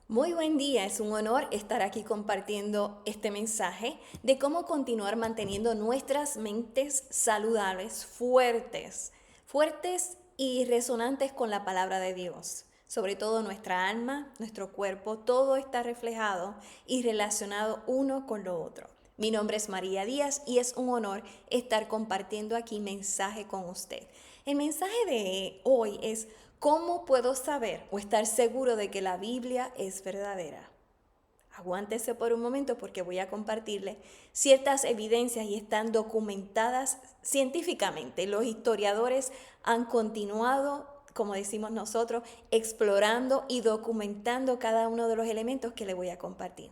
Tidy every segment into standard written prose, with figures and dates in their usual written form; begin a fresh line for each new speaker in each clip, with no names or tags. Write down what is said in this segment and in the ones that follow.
Muy buen día, es un honor estar aquí compartiendo este mensaje de cómo continuar manteniendo nuestras mentes saludables, fuertes y resonantes con la palabra de Dios. Sobre todo nuestra alma, nuestro cuerpo, todo está reflejado y relacionado uno con lo otro. Mi nombre es María Díaz y es un honor estar compartiendo aquí mensaje con usted. El mensaje de hoy es ¿cómo puedo saber o estar seguro de que la Biblia es verdadera? Aguántese por un momento porque voy a compartirle ciertas evidencias y están documentadas científicamente. Los historiadores han continuado, como decimos nosotros, explorando y documentando cada uno de los elementos que le voy a compartir.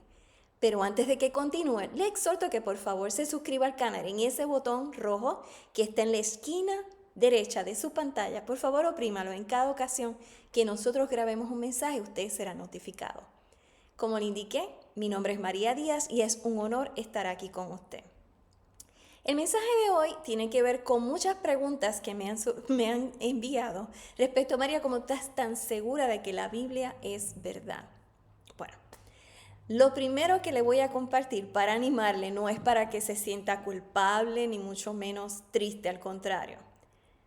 Pero antes de que continúe, le exhorto que por favor se suscriba al canal en ese botón rojo que está en la esquina derecha de su pantalla. Por favor, oprímalo. En cada ocasión que nosotros grabemos un mensaje, usted será notificado. Como le indiqué, mi nombre es María Díaz y es un honor estar aquí con usted. El mensaje de hoy tiene que ver con muchas preguntas que me han enviado respecto a María, ¿cómo estás tan segura de que la Biblia es verdad? Bueno, lo primero que le voy a compartir para animarle no es para que se sienta culpable ni mucho menos triste, al contrario.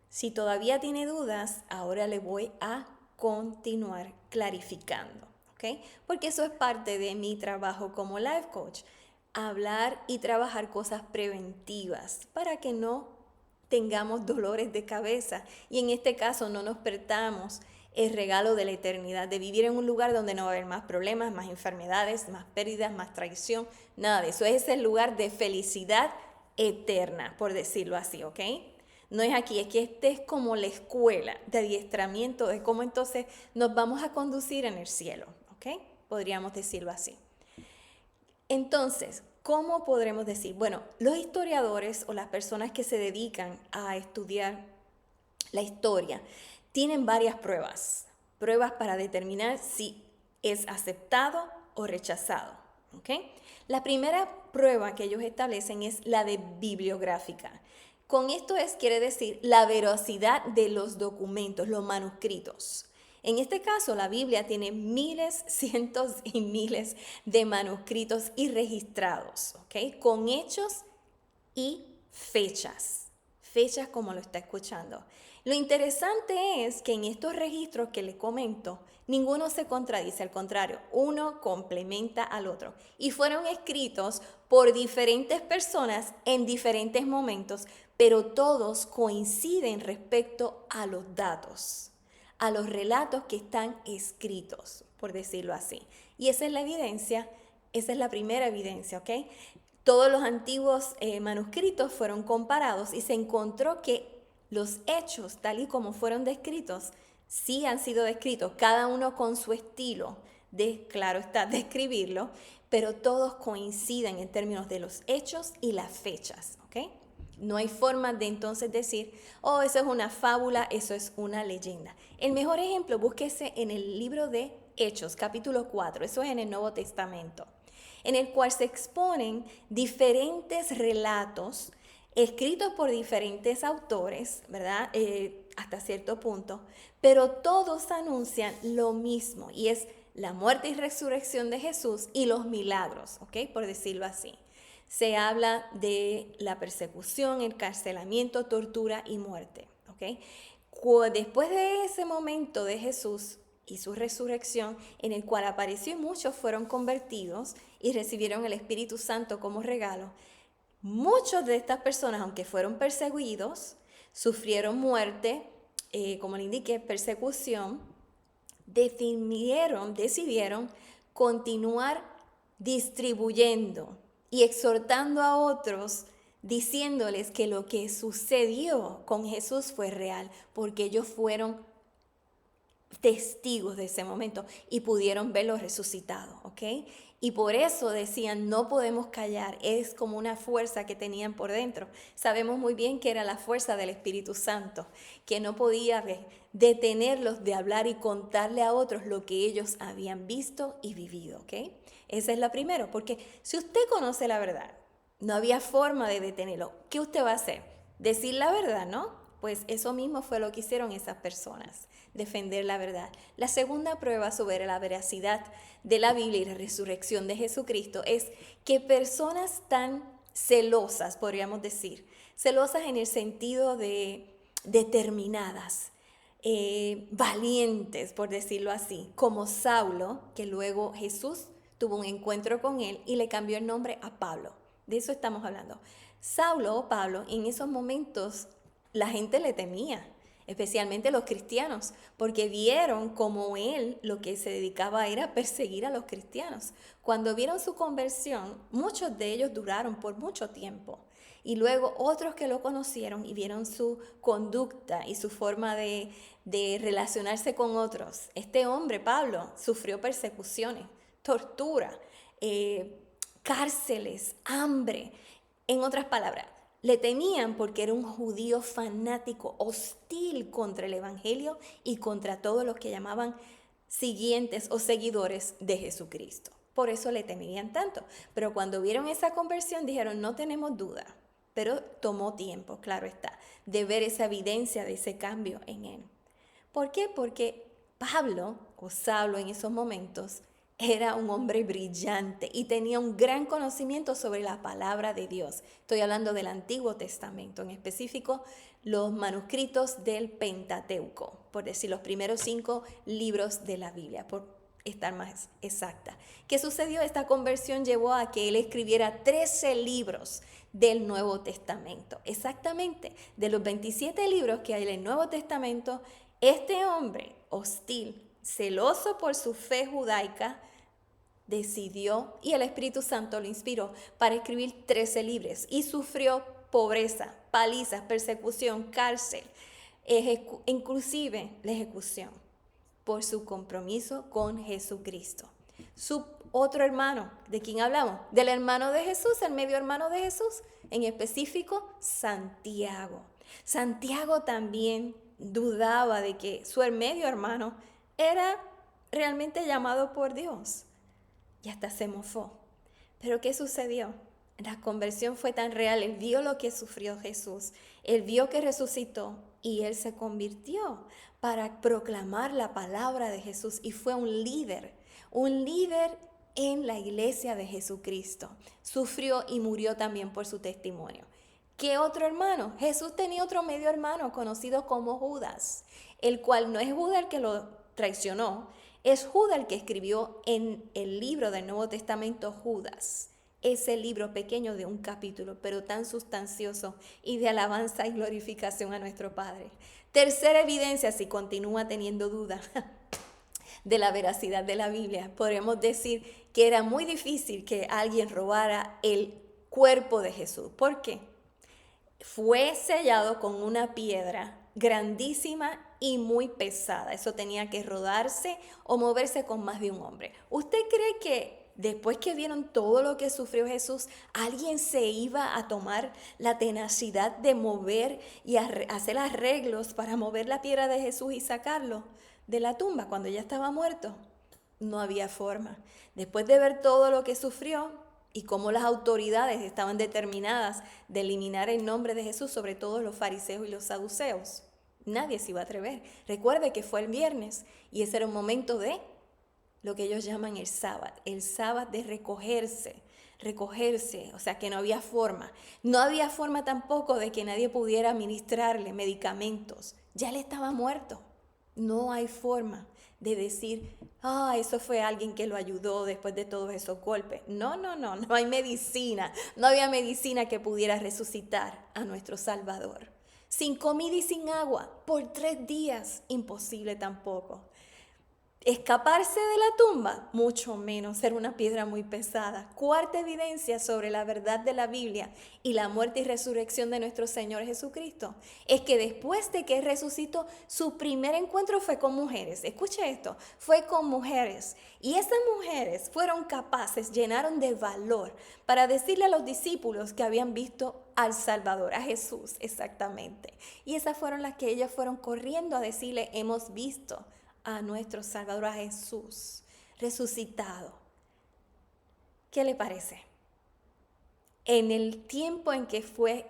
Si todavía tiene dudas, ahora le voy a continuar clarificando, ¿ok? Porque eso es parte de mi trabajo como life coach, hablar y trabajar cosas preventivas para que no tengamos dolores de cabeza y en este caso no nos perdamos el regalo de la eternidad, de vivir en un lugar donde no va a haber más problemas, más enfermedades, más pérdidas, más traición, nada de eso. Es el lugar de felicidad eterna, por decirlo así, ¿ok? No es aquí, es que este es como la escuela de adiestramiento de cómo entonces nos vamos a conducir en el cielo, ¿ok? Podríamos decirlo así. Entonces, ¿cómo podremos decir? Bueno, los historiadores o las personas que se dedican a estudiar la historia tienen varias pruebas para determinar si es aceptado o rechazado, ¿ok? La primera prueba que ellos establecen es la de bibliográfica. Con esto quiere decir la veracidad de los documentos, los manuscritos. En este caso, la Biblia tiene miles, cientos y miles de manuscritos y registrados, ¿ok? Con hechos y fechas como lo está escuchando. Lo interesante es que en estos registros que les comento, ninguno se contradice, al contrario, uno complementa al otro. Y fueron escritos por diferentes personas en diferentes momentos, pero todos coinciden respecto a los datos, a los relatos que están escritos, por decirlo así. Y esa es la evidencia, esa es la primera evidencia, ¿ok? Todos los antiguos manuscritos fueron comparados y se encontró que los hechos, tal y como fueron descritos, sí han sido descritos, cada uno con su estilo de, claro está, describirlo, pero todos coinciden en términos de los hechos y las fechas, ¿ok? No hay forma de entonces decir, oh, eso es una fábula, eso es una leyenda. El mejor ejemplo, búsquese en el libro de Hechos, capítulo 4, eso es en el Nuevo Testamento, en el cual se exponen diferentes relatos escritos por diferentes autores, ¿verdad? Hasta cierto punto, pero todos anuncian lo mismo y es la muerte y resurrección de Jesús y los milagros, ¿ok? Por decirlo así. Se habla de la persecución, encarcelamiento, tortura y muerte, ¿ok? Después de ese momento de Jesús y su resurrección, en el cual apareció y muchos fueron convertidos y recibieron el Espíritu Santo como regalo, muchos de estas personas, aunque fueron perseguidos, sufrieron muerte, como le indiqué, persecución, decidieron continuar distribuyendo y exhortando a otros, diciéndoles que lo que sucedió con Jesús fue real, porque ellos fueron testigos de ese momento y pudieron verlo resucitado, ¿ok? Y por eso decían, no podemos callar, es como una fuerza que tenían por dentro. Sabemos muy bien que era la fuerza del Espíritu Santo, que no podía detenerlos de hablar y contarle a otros lo que ellos habían visto y vivido, ¿ok? Esa es la primera, porque si usted conoce la verdad, no había forma de detenerlo. ¿Qué usted va a hacer? Decir la verdad, ¿no? pues eso mismo fue lo que hicieron esas personas, defender la verdad. La segunda prueba sobre la veracidad de la Biblia y la resurrección de Jesucristo es que personas tan celosas, podríamos decir, celosas en el sentido de determinadas, valientes, por decirlo así, como Saulo, que luego Jesús tuvo un encuentro con él y le cambió el nombre a Pablo. De eso estamos hablando. Saulo o Pablo, en esos momentos la gente le temía, especialmente los cristianos, porque vieron como él lo que se dedicaba era perseguir a los cristianos. Cuando vieron su conversión, muchos de ellos duraron por mucho tiempo. Y luego otros que lo conocieron y vieron su conducta y su forma de relacionarse con otros. Este hombre, Pablo, sufrió persecuciones, tortura, cárceles, hambre. En otras palabras, le temían porque era un judío fanático, hostil contra el evangelio y contra todos los que llamaban siguientes o seguidores de Jesucristo. Por eso le temían tanto. Pero cuando vieron esa conversión dijeron, no tenemos duda. Pero tomó tiempo, claro está, de ver esa evidencia de ese cambio en él. ¿Por qué? Porque Pablo, o Saulo en esos momentos, era un hombre brillante y tenía un gran conocimiento sobre la palabra de Dios. Estoy hablando del Antiguo Testamento, en específico los manuscritos del Pentateuco, por decir los primeros 5 libros de la Biblia, por estar más exacta. ¿Qué sucedió? Esta conversión llevó a que él escribiera 13 libros del Nuevo Testamento. Exactamente, de los 27 libros que hay en el Nuevo Testamento, este hombre hostil, celoso por su fe judaica, decidió, y el Espíritu Santo lo inspiró, para escribir 13 libros y sufrió pobreza, palizas, persecución, cárcel, inclusive la ejecución por su compromiso con Jesucristo. Su otro hermano, ¿de quién hablamos? Del hermano de Jesús, el medio hermano de Jesús, en específico Santiago. Santiago también dudaba de que su medio hermano era realmente llamado por Dios y hasta se mofó. Pero ¿qué sucedió? La conversión fue tan real, él vio lo que sufrió Jesús, él vio que resucitó y él se convirtió para proclamar la palabra de Jesús y fue un líder en la iglesia de Jesucristo. Sufrió y murió también por su testimonio. ¿Qué otro hermano? Jesús tenía otro medio hermano conocido como Judas, el cual no es Judas el que lo traicionó, es Judas el que escribió en el libro del Nuevo Testamento Judas. Ese libro pequeño de un capítulo, pero tan sustancioso y de alabanza y glorificación a nuestro Padre. Tercera evidencia, si continúa teniendo duda de la veracidad de la Biblia, podríamos decir que era muy difícil que alguien robara el cuerpo de Jesús. ¿Por qué? Fue sellado con una piedra grandísima y muy pesada. Eso tenía que rodarse o moverse con más de un hombre. ¿Usted cree que después que vieron todo lo que sufrió Jesús, alguien se iba a tomar la tenacidad de mover y hacer arreglos para mover la piedra de Jesús y sacarlo de la tumba cuando ya estaba muerto? No había forma. Después de ver todo lo que sufrió y cómo las autoridades estaban determinadas de eliminar el nombre de Jesús, sobre todo los fariseos y los saduceos, nadie se iba a atrever. Recuerde que fue el viernes y ese era un momento de lo que ellos llaman el sábado de recogerse, o sea que no había forma. No había forma tampoco de que nadie pudiera administrarle medicamentos. Ya él estaba muerto. No hay forma de decir, eso fue alguien que lo ayudó después de todos esos golpes. No hay medicina. No había medicina que pudiera resucitar a nuestro Salvador. Sin comida y sin agua, por 3 días, imposible tampoco. Escaparse de la tumba, mucho menos, ser una piedra muy pesada. Cuarta evidencia sobre la verdad de la Biblia y la muerte y resurrección de nuestro Señor Jesucristo es que después de que resucitó, su primer encuentro fue con mujeres. Escuche esto, fue con mujeres. Y esas mujeres fueron capaces, llenaron de valor para decirle a los discípulos que habían visto al Salvador, a Jesús exactamente. Y esas fueron las que ellas fueron corriendo a decirle, hemos visto a nuestro Salvador, a Jesús resucitado. ¿Qué le parece? En el tiempo en que fue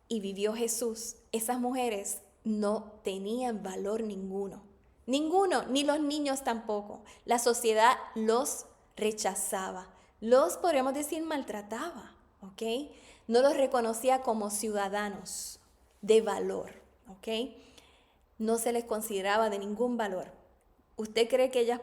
y vivió Jesús, esas mujeres no tenían valor ninguno. Ninguno, ni los niños tampoco. La sociedad los rechazaba, los, podríamos decir, maltrataba, ¿ok? No los reconocía como ciudadanos de valor, ¿ok? No se les consideraba de ningún valor. ¿Usted cree que ellas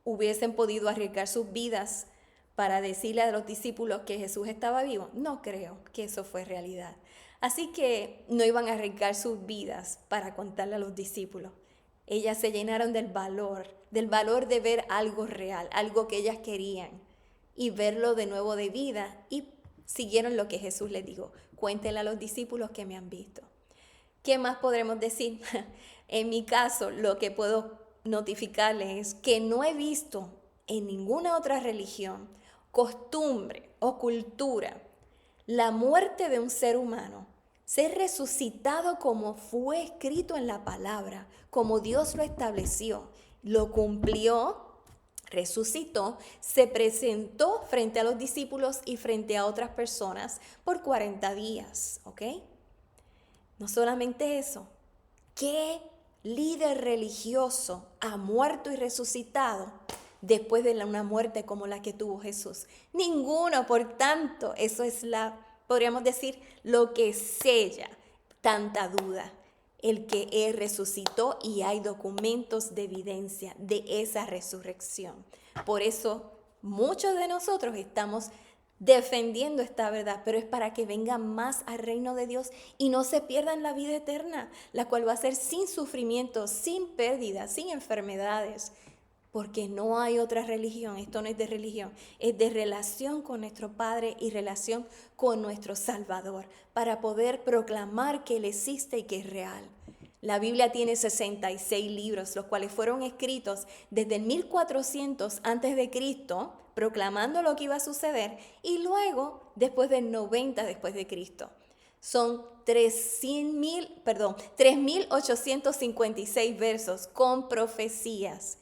hubiesen podido arriesgar sus vidas para decirle a los discípulos que Jesús estaba vivo? No creo que eso fue realidad. Así que no iban a arriesgar sus vidas para contarle a los discípulos. Ellas se llenaron del valor de ver algo real, algo que ellas querían y verlo de nuevo de vida, y siguieron lo que Jesús les dijo: cuéntenle a los discípulos que me han visto. ¿Qué más podremos decir? En mi caso, lo que puedo notificarles es que no he visto en ninguna otra religión, costumbre o cultura la muerte de un ser humano ser resucitado como fue escrito en la palabra, como Dios lo estableció, lo cumplió, resucitó, se presentó frente a los discípulos y frente a otras personas por 40 días, ¿ok? No solamente eso, ¿qué líder religioso ha muerto y resucitado después de una muerte como la que tuvo Jesús? Ninguno. Por tanto, eso es podríamos decir, lo que sella tanta duda. El que Él resucitó, y hay documentos de evidencia de esa resurrección. Por eso muchos de nosotros estamos defendiendo esta verdad, pero es para que vengan más al reino de Dios y no se pierdan la vida eterna, la cual va a ser sin sufrimiento, sin pérdida, sin enfermedades, porque no hay otra religión. Esto no es de religión, es de relación con nuestro Padre y relación con nuestro Salvador, para poder proclamar que Él existe y que es real. La Biblia tiene 66 libros, los cuales fueron escritos desde el 1400 a.C., proclamando lo que iba a suceder, y luego después del 90 después de Cristo. Son 3.856 versos con profecías.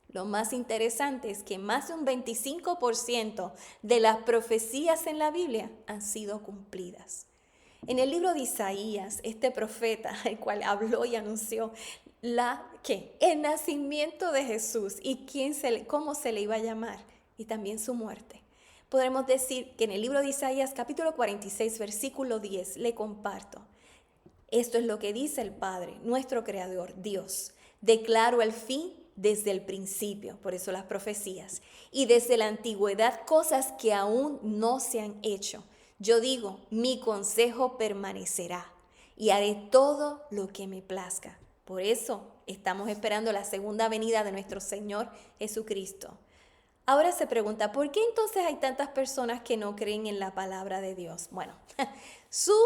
Lo más interesante es que más de un 25% de las profecías en la Biblia han sido cumplidas. En el libro de Isaías, este profeta, el cual habló y anunció el nacimiento de Jesús y cómo se le iba a llamar, y también su muerte. Podremos decir que en el libro de Isaías, capítulo 46, versículo 10, le comparto: esto es lo que dice el Padre, nuestro Creador, Dios. Declaro el fin desde el principio, por eso las profecías, y desde la antigüedad cosas que aún no se han hecho. Yo digo, mi consejo permanecerá y haré todo lo que me plazca. Por eso estamos esperando la segunda venida de nuestro Señor Jesucristo. Ahora se pregunta, ¿por qué entonces hay tantas personas que no creen en la palabra de Dios? Bueno, su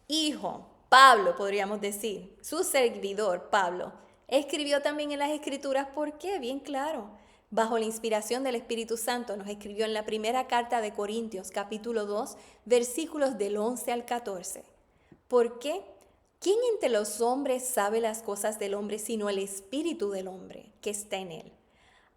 hijo, Pablo, podríamos decir, su servidor, Pablo, escribió también en las Escrituras. ¿Por qué? Bien claro. Bajo la inspiración del Espíritu Santo nos escribió en la primera carta de Corintios, capítulo 2, versículos del 11 al 14. ¿Por qué? ¿Quién entre los hombres sabe las cosas del hombre sino el espíritu del hombre que está en él?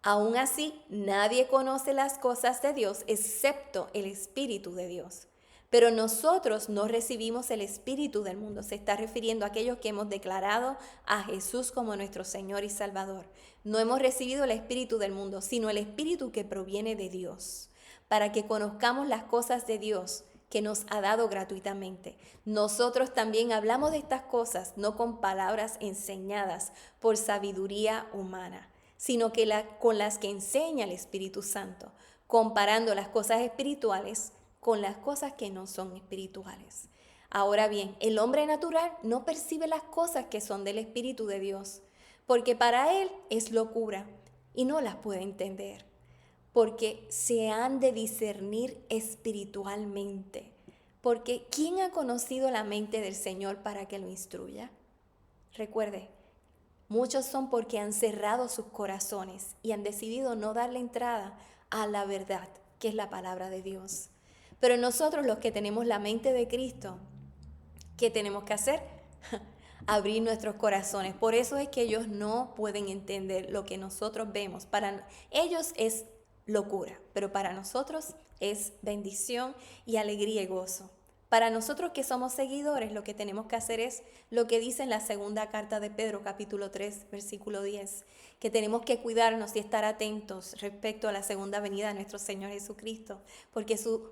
Aún así, nadie conoce las cosas de Dios excepto el Espíritu de Dios. Pero nosotros no recibimos el espíritu del mundo. Se está refiriendo a aquellos que hemos declarado a Jesús como nuestro Señor y Salvador. No hemos recibido el espíritu del mundo, sino el espíritu que proviene de Dios, para que conozcamos las cosas de Dios que nos ha dado gratuitamente. Nosotros también hablamos de estas cosas, no con palabras enseñadas por sabiduría humana, sino que con las que enseña el Espíritu Santo, comparando las cosas espirituales con las cosas que no son espirituales. Ahora bien, el hombre natural no percibe las cosas que son del Espíritu de Dios, porque para él es locura y no las puede entender, porque se han de discernir espiritualmente. Porque ¿quién ha conocido la mente del Señor para que lo instruya? Recuerde, muchos son porque han cerrado sus corazones y han decidido no darle entrada a la verdad, que es la palabra de Dios. Pero nosotros, los que tenemos la mente de Cristo, ¿qué tenemos que hacer? Abrir nuestros corazones. Por eso es que ellos no pueden entender lo que nosotros vemos. Para ellos es locura, pero para nosotros es bendición y alegría y gozo. Para nosotros que somos seguidores, lo que tenemos que hacer es lo que dice en la segunda carta de Pedro, capítulo 3, versículo 10, que tenemos que cuidarnos y estar atentos respecto a la segunda venida de nuestro Señor Jesucristo, porque su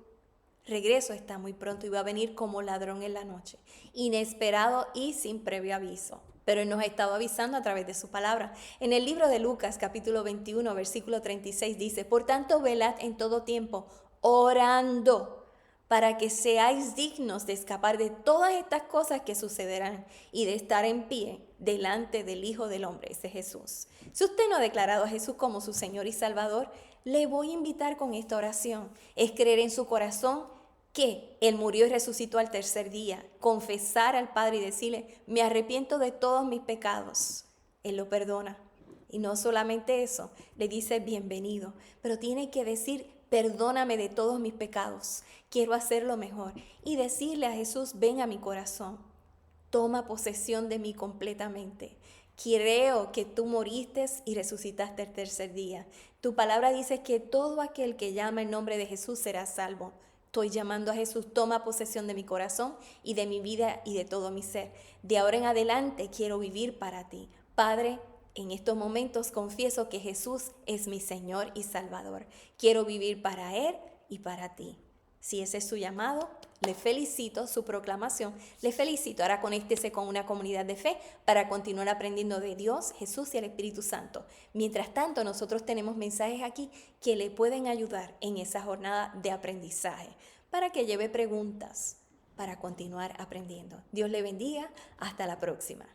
regreso está muy pronto y va a venir como ladrón en la noche, inesperado y sin previo aviso. Pero Él nos ha estado avisando a través de su palabra. En el libro de Lucas, capítulo 21, versículo 36, dice: por tanto, velad en todo tiempo, orando, para que seáis dignos de escapar de todas estas cosas que sucederán y de estar en pie delante del Hijo del Hombre, ese Jesús. Si usted no ha declarado a Jesús como su Señor y Salvador, le voy a invitar con esta oración. Es creer en su corazón que Él murió y resucitó al tercer día, confesar al Padre y decirle: me arrepiento de todos mis pecados. Él lo perdona. Y no solamente eso, le dice bienvenido, pero tiene que decir: perdóname de todos mis pecados, quiero hacerlo mejor. Y decirle a Jesús: ven a mi corazón, toma posesión de mí completamente. Creo que tú moriste y resucitaste el tercer día. Tu palabra dice que todo aquel que llama el nombre de Jesús será salvo. Estoy llamando a Jesús: toma posesión de mi corazón y de mi vida y de todo mi ser. De ahora en adelante quiero vivir para ti. Padre, en estos momentos confieso que Jesús es mi Señor y Salvador. Quiero vivir para Él y para ti. Si ese es su llamado, le felicito, su proclamación, le felicito. Ahora conéctese con una comunidad de fe para continuar aprendiendo de Dios, Jesús y el Espíritu Santo. Mientras tanto, nosotros tenemos mensajes aquí que le pueden ayudar en esa jornada de aprendizaje, para que lleve preguntas, para continuar aprendiendo. Dios le bendiga. Hasta la próxima.